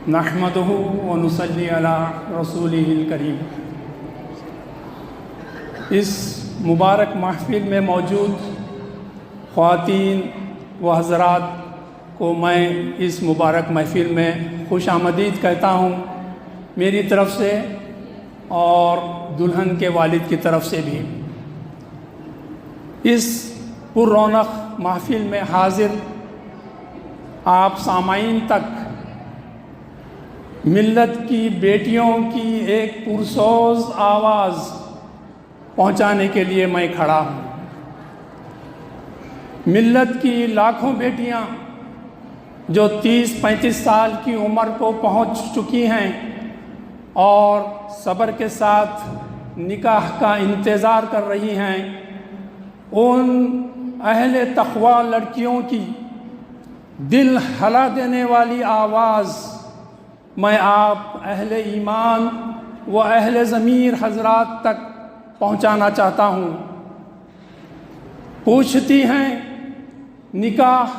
نحمدہ ونصلی علی رسولہ الکریم۔ اس مبارک محفل میں موجود خواتین و حضرات کو میں اس مبارک محفل میں خوش آمدید کہتا ہوں، میری طرف سے اور دلہن کے والد کی طرف سے بھی۔ اس پر رونق محفل میں حاضر آپ سامعین تک ملت کی بیٹیوں کی ایک پرسوز آواز پہنچانے کے لیے میں کھڑا ہوں۔ ملت کی لاکھوں بیٹیاں جو 30-35 سال کی عمر کو پہنچ چکی ہیں اور صبر کے ساتھ نکاح کا انتظار کر رہی ہیں، ان اہل تقوی لڑکیوں کی دل ہلا دینے والی آواز میں آپ اہل ایمان و اہل ضمیر حضرات تک پہنچانا چاہتا ہوں۔ پوچھتی ہیں، نکاح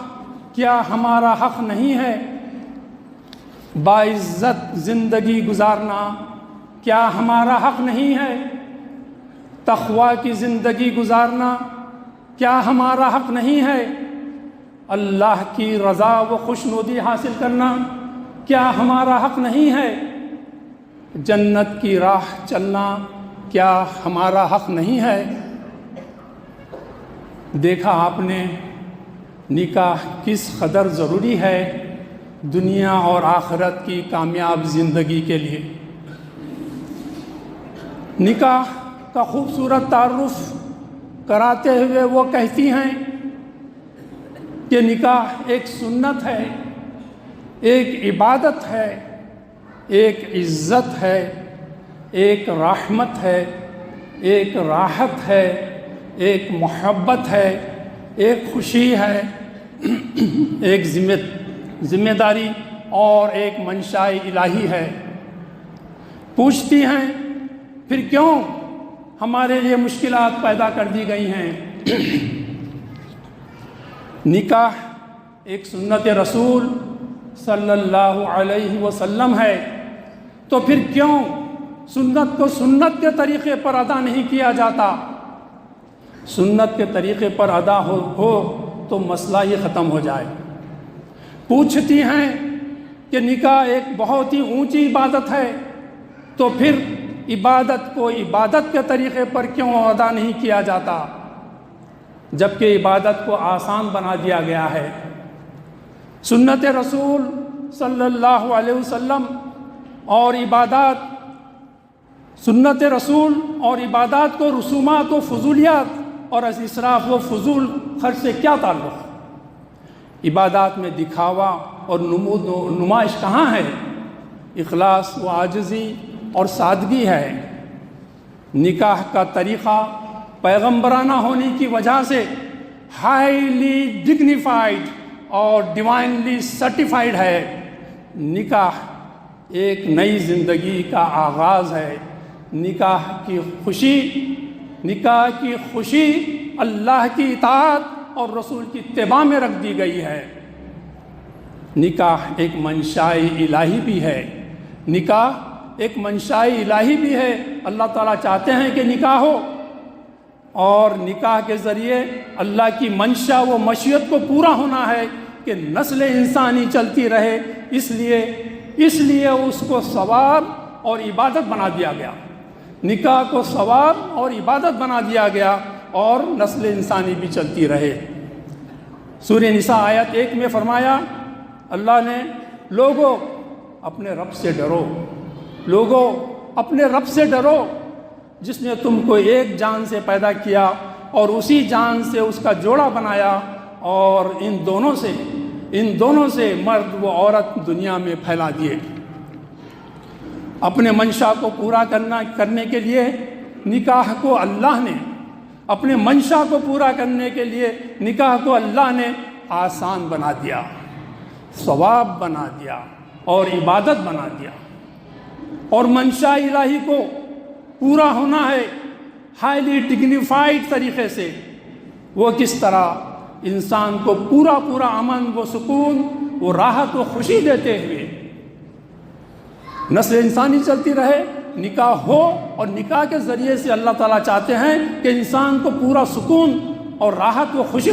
کیا ہمارا حق نہیں ہے؟ باعزت زندگی گزارنا کیا ہمارا حق نہیں ہے؟ تقوی کی زندگی گزارنا کیا ہمارا حق نہیں ہے؟ اللہ کی رضا و خوشنودی حاصل کرنا کیا ہمارا حق نہیں ہے؟ جنت کی راہ چلنا کیا ہمارا حق نہیں ہے؟ دیکھا آپ نے نکاح کس قدر ضروری ہے دنیا اور آخرت کی کامیاب زندگی کے لیے۔ نکاح کا خوبصورت تعارف کراتے ہوئے وہ کہتی ہیں کہ نکاح ایک سنت ہے، ایک عبادت ہے، ایک عزت ہے، ایک رحمت ہے، ایک راحت ہے، ایک محبت ہے، ایک خوشی ہے، ایک ذمہ داری اور ایک منشاء الہی ہے۔ پوچھتی ہیں، پھر کیوں ہمارے لیے مشکلات پیدا کر دی گئی ہیں؟ نکاح ایک سنت رسول صلی اللہ علیہ وسلم ہے، تو پھر کیوں سنت کو سنت کے طریقے پر ادا نہیں کیا جاتا؟ سنت کے طریقے پر ادا ہو تو مسئلہ ہی ختم ہو جائے۔ پوچھتی ہیں کہ نکاح ایک بہت ہی اونچی عبادت ہے، تو پھر عبادت کو عبادت کے طریقے پر کیوں ادا نہیں کیا جاتا جبکہ عبادت کو آسان بنا دیا گیا ہے؟ سنت رسول صلی اللہ علیہ وسلم اور عبادات، سنت رسول اور عبادات کو رسومات و فضولیات اور اسراف و فضول خرچ سے کیا تعلق؟ عبادات میں دکھاوا اور نمود و نمائش کہاں ہے؟ اخلاص و عاجزی اور سادگی ہے۔ نکاح کا طریقہ پیغمبرانہ ہونے کی وجہ سے ہائیلی ڈگنیفائڈ اور ڈیوائنلی سرٹیفائڈ ہے۔ نکاح ایک نئی زندگی کا آغاز ہے۔ نکاح کی خوشی اللہ کی اطاعت اور رسول کی اتباع میں رکھ دی گئی ہے۔ نکاح ایک منشاء الہی بھی ہے۔ نکاح ایک منشاء الہی بھی ہے۔ اللہ تعالیٰ چاہتے ہیں کہ نکاح ہو، اور نکاح کے ذریعے اللہ کی منشا و مشیت کو پورا ہونا ہے کہ نسل انسانی چلتی رہے، اس لیے اس کو ثواب اور عبادت بنا دیا گیا۔ نکاح کو ثواب اور عبادت بنا دیا گیا اور نسل انسانی بھی چلتی رہے۔ سورہ نساء آیت 1 میں فرمایا اللہ نے، لوگو اپنے رب سے ڈرو، لوگو اپنے رب سے ڈرو جس نے تم کو ایک جان سے پیدا کیا اور اسی جان سے اس کا جوڑا بنایا، اور ان دونوں سے مرد و عورت دنیا میں پھیلا دیے۔ اپنے منشا کو پورا کرنے کے لیے نکاح کو اللہ نے، اپنے منشا کو پورا کرنے کے لیے نکاح کو اللہ نے آسان بنا دیا، ثواب بنا دیا اور عبادت بنا دیا۔ اور منشاء الہی کو پورا ہونا ہے ہائیلی ڈگنیفائڈ طریقے سے۔ وہ کس طرح؟ انسان کو پورا امن و سکون و راحت و خوشی دیتے ہوئے، نسل انسانی چلتی رہے، نکاح ہو، اور نکاح کے ذریعے سے اللہ تعالیٰ چاہتے ہیں کہ انسان کو پورا سکون اور راحت و خوشی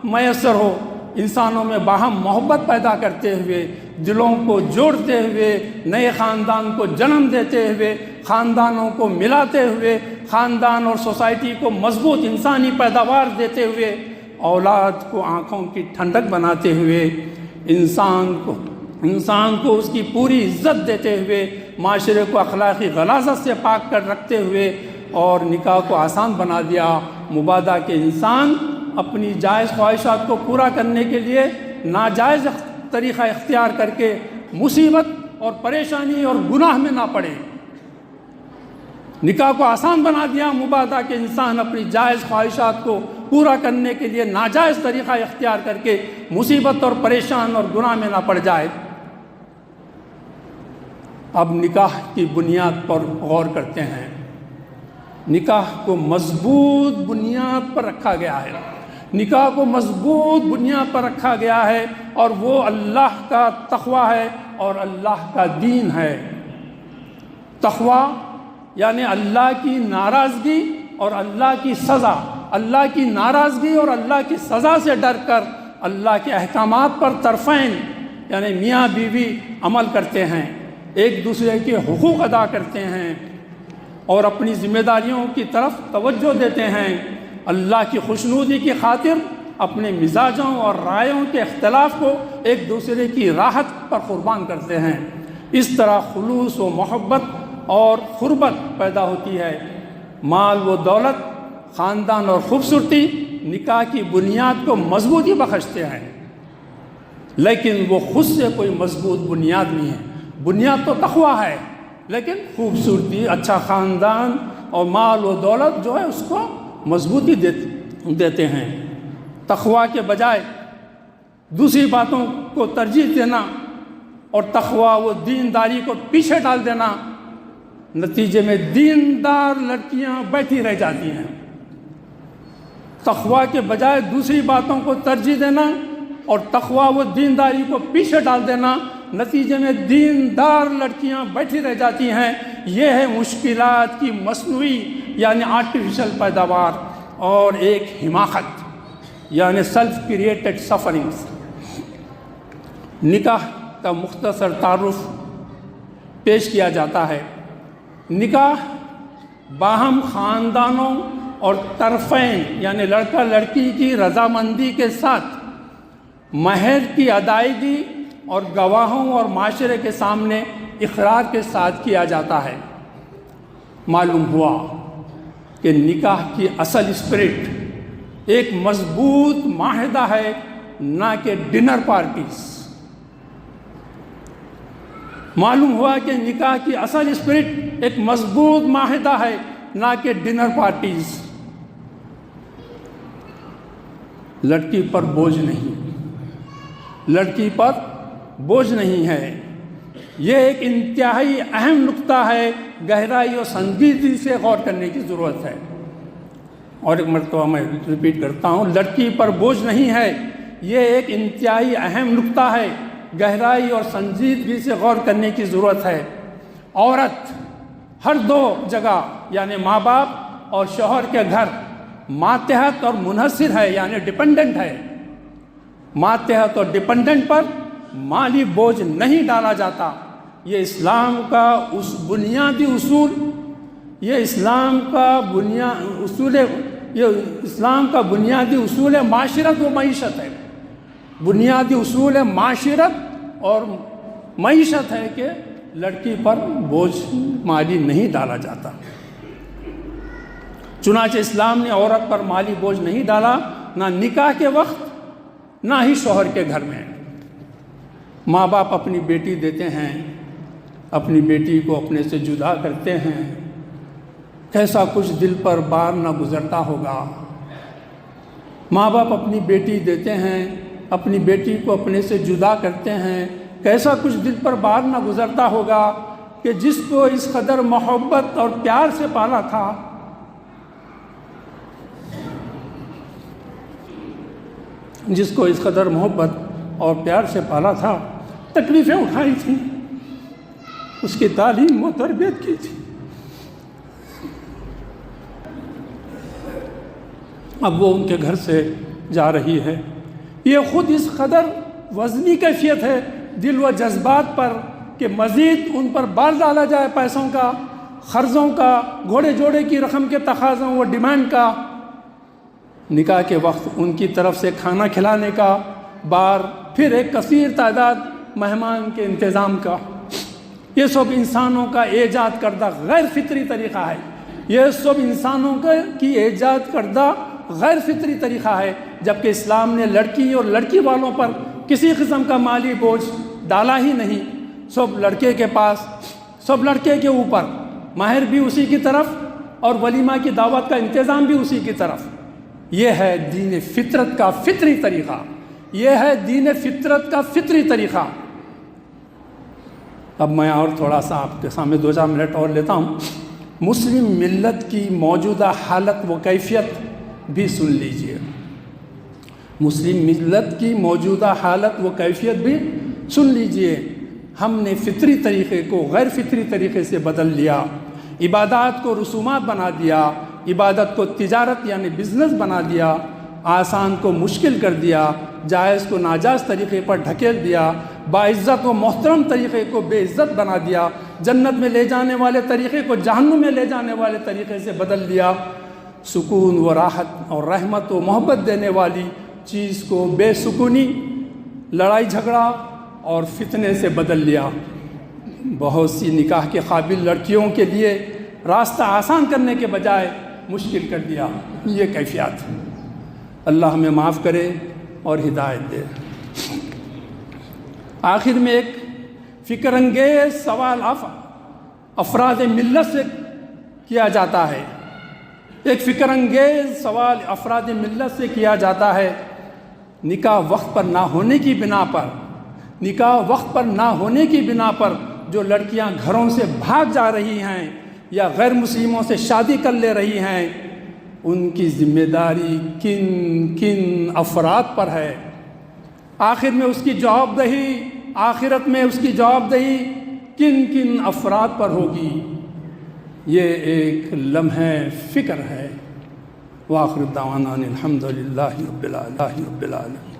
میسر ہو، انسانوں میں باہم محبت پیدا کرتے ہوئے، دلوں کو جوڑتے ہوئے، نئے خاندان کو جنم دیتے ہوئے، خاندانوں کو ملاتے ہوئے، خاندان اور سوسائٹی کو مضبوط انسانی پیداوار دیتے ہوئے، اولاد کو آنکھوں کی ٹھنڈک بناتے ہوئے، انسان کو اس کی پوری عزت دیتے ہوئے، معاشرے کو اخلاقی غلاظت سے پاک کر رکھتے ہوئے، اور نکاح کو آسان بنا دیا مبادہ کہ انسان اپنی جائز خواہشات کو پورا کرنے کے لیے ناجائز طریقہ اختیار کر کے مصیبت اور پریشانی اور گناہ میں نہ پڑے۔ نکاح کو آسان بنا دیا مبادہ کہ انسان اپنی جائز خواہشات کو پورا کرنے کے لیے ناجائز طریقہ اختیار کر کے مصیبت اور پریشان اور گناہ میں نہ پڑ جائے۔ اب نکاح کی بنیاد پر غور کرتے ہیں۔ نکاح کو مضبوط بنیاد پر رکھا گیا ہے، نکاح کو مضبوط بنیاد پر رکھا گیا ہے، اور وہ اللہ کا تقویٰ ہے اور اللہ کا دین ہے۔ تقویٰ یعنی اللہ کی ناراضگی اور اللہ کی سزا، اللہ کی ناراضگی اور اللہ کی سزا سے ڈر کر اللہ کے احکامات پر طرفین یعنی میاں بیوی عمل کرتے ہیں، ایک دوسرے کے حقوق ادا کرتے ہیں اور اپنی ذمہ داریوں کی طرف توجہ دیتے ہیں، اللہ کی خوشنودی کی خاطر اپنے مزاجوں اور رائوں کے اختلاف کو ایک دوسرے کی راحت پر قربان کرتے ہیں۔ اس طرح خلوص و محبت اور قربت پیدا ہوتی ہے۔ مال و دولت، خاندان اور خوبصورتی نکاح کی بنیاد کو مضبوطی بخشتے ہیں، لیکن وہ خود سے کوئی مضبوط بنیاد نہیں ہے۔ بنیاد تو تقویٰ ہے، لیکن خوبصورتی، اچھا خاندان اور مال و دولت جو ہے اس کو مضبوطی دیتے ہیں۔ تقویٰ کے بجائے دوسری باتوں کو ترجیح دینا اور تقویٰ و دینداری کو پیچھے ڈال دینا، نتیجے میں دیندار لڑکیاں بیٹھی رہ جاتی ہیں۔ تقویٰ کے بجائے دوسری باتوں کو ترجیح دینا اور تقویٰ و دینداری کو پیچھے ڈال دینا، نتیجے میں دیندار لڑکیاں بیٹھی رہ جاتی ہیں۔ یہ ہے مشکلات کی مصنوعی یعنی آرٹیفیشل پیداوار اور ایک حماقت یعنی سیلف کریٹڈ سفرنگز۔ نکاح کا مختصر تعارف پیش کیا جاتا ہے۔ نکاح باہم خاندانوں اور طرفین یعنی لڑکا لڑکی کی رضامندی کے ساتھ مہر کی ادائیگی اور گواہوں اور معاشرے کے سامنے اقرار کے ساتھ کیا جاتا ہے۔ معلوم ہوا کہ نکاح کی اصل اسپرٹ ایک مضبوط معاہدہ ہے، نہ کہ ڈنر پارٹیز۔ معلوم ہوا کہ نکاح کی اصل اسپرٹ ایک مضبوط معاہدہ ہے، نہ کہ ڈنر پارٹیز۔ لڑکی پر بوجھ نہیں، لڑکی پر بوجھ نہیں ہے۔ یہ ایک انتہائی اہم نقطہ ہے، گہرائی اور سنجیدگی سے غور کرنے کی ضرورت ہے۔ اور ایک مرتبہ میں ریپیٹ کرتا ہوں، لڑکی پر بوجھ نہیں ہے، یہ ایک انتہائی اہم نقطہ ہے، گہرائی اور سنجیدگی سے غور کرنے کی ضرورت ہے۔ عورت ہر دو جگہ یعنی ماں باپ اور شوہر کے گھر ماتحت اور منحصر ہے یعنی ڈیپینڈنٹ ہے۔ ماتحت اور ڈیپینڈنٹ پر مالی بوجھ نہیں ڈالا جاتا۔ یہ اسلام کا بنیادی اصول، یہ اسلام کا بنیادی اصول معاشرت و معیشت ہے۔ بنیادی اصول معاشرت اور معیشت ہے کہ لڑکی پر بوجھ مالی نہیں ڈالا جاتا۔ چنانچہ اسلام نے عورت پر مالی بوجھ نہیں ڈالا، نہ نکاح کے وقت نہ ہی شوہر کے گھر میں۔ ماں باپ اپنی بیٹی دیتے ہیں، اپنی بیٹی کو اپنے سے جدا کرتے ہیں، کیسا کچھ دل پر بار نہ گزرتا ہوگا۔ ماں باپ اپنی بیٹی دیتے ہیں، اپنی بیٹی کو اپنے سے جدا کرتے ہیں، کیسا کچھ دل پر بار نہ گزرتا ہوگا کہ جس کو اس قدر محبت اور پیار سے پالا تھا، جس کو اس قدر محبت اور پیار سے پالا تھا، تکلیفیں اٹھائی تھیں، اس کی تعلیم و تربیت کی تھی۔ اب وہ ان کے گھر سے جا رہی ہے۔ یہ خود اس قدر وزنی کیفیت ہے دل و جذبات پر کہ مزید ان پر بار ڈالا جائے پیسوں کا، قرضوں کا، گھوڑے جوڑے کی رقم کے تقاضوں و ڈیمانڈ کا، نکاح کے وقت ان کی طرف سے کھانا کھلانے کا، بار پھر ایک کثیر تعداد مہمان کے انتظام کا۔ یہ سب انسانوں کا ایجاد کردہ غیر فطری طریقہ ہے۔ یہ سب انسانوں کی ایجاد کردہ غیر فطری طریقہ ہے، جبکہ اسلام نے لڑکی اور لڑکی والوں پر کسی قسم کا مالی بوجھ ڈالا ہی نہیں۔ سب لڑکے کے پاس، سب لڑکے کے اوپر، مہر بھی اسی کی طرف اور ولیمہ کی دعوت کا انتظام بھی اسی کی طرف۔ یہ ہے دین فطرت کا فطری طریقہ، یہ ہے دین فطرت کا فطری طریقہ۔ اب میں اور تھوڑا سا آپ کے سامنے 2-4 منٹ اور لیتا ہوں۔ مسلم ملت کی موجودہ حالت و کیفیت بھی سن لیجئے۔ مسلم ملت کی موجودہ حالت و کیفیت بھی سن لیجئے۔ ہم نے فطری طریقے کو غیر فطری طریقے سے بدل لیا، عبادات کو رسومات بنا دیا، عبادت کو تجارت یعنی بزنس بنا دیا، آسان کو مشکل کر دیا، جائز کو ناجائز طریقے پر ڈھکیل دیا، باعزت و محترم طریقے کو بے عزت بنا دیا، جنت میں لے جانے والے طریقے کو جہنم میں لے جانے والے طریقے سے بدل دیا، سکون و راحت اور رحمت و محبت دینے والی چیز کو بے سکونی، لڑائی جھگڑا اور فتنے سے بدل لیا۔ بہت سی نکاح کے قابل لڑکیوں کے لیے راستہ آسان کرنے کے بجائے مشکل کر دیا۔ یہ کیفیات اللہ ہمیں معاف کرے اور ہدایت دے۔ آخر میں ایک فکر انگیز سوال افراد ملت سے کیا جاتا ہے۔ ایک فکر انگیز سوال افراد ملت سے کیا جاتا ہے۔ نکاح وقت پر نہ ہونے کی بنا پر، نکاح وقت پر نہ ہونے کی بنا پر جو لڑکیاں گھروں سے بھاگ جا رہی ہیں یا غیر مسلموں سے شادی کر لے رہی ہیں، ان کی ذمہ داری کن کن افراد پر ہے؟ آخر میں اس کی جواب دہی، آخرت میں اس کی جواب دہی کن کن افراد پر ہوگی؟ یہ ایک لمحہ فکر ہے۔ وآخر دعوانا الحمد للہ رب العالمین۔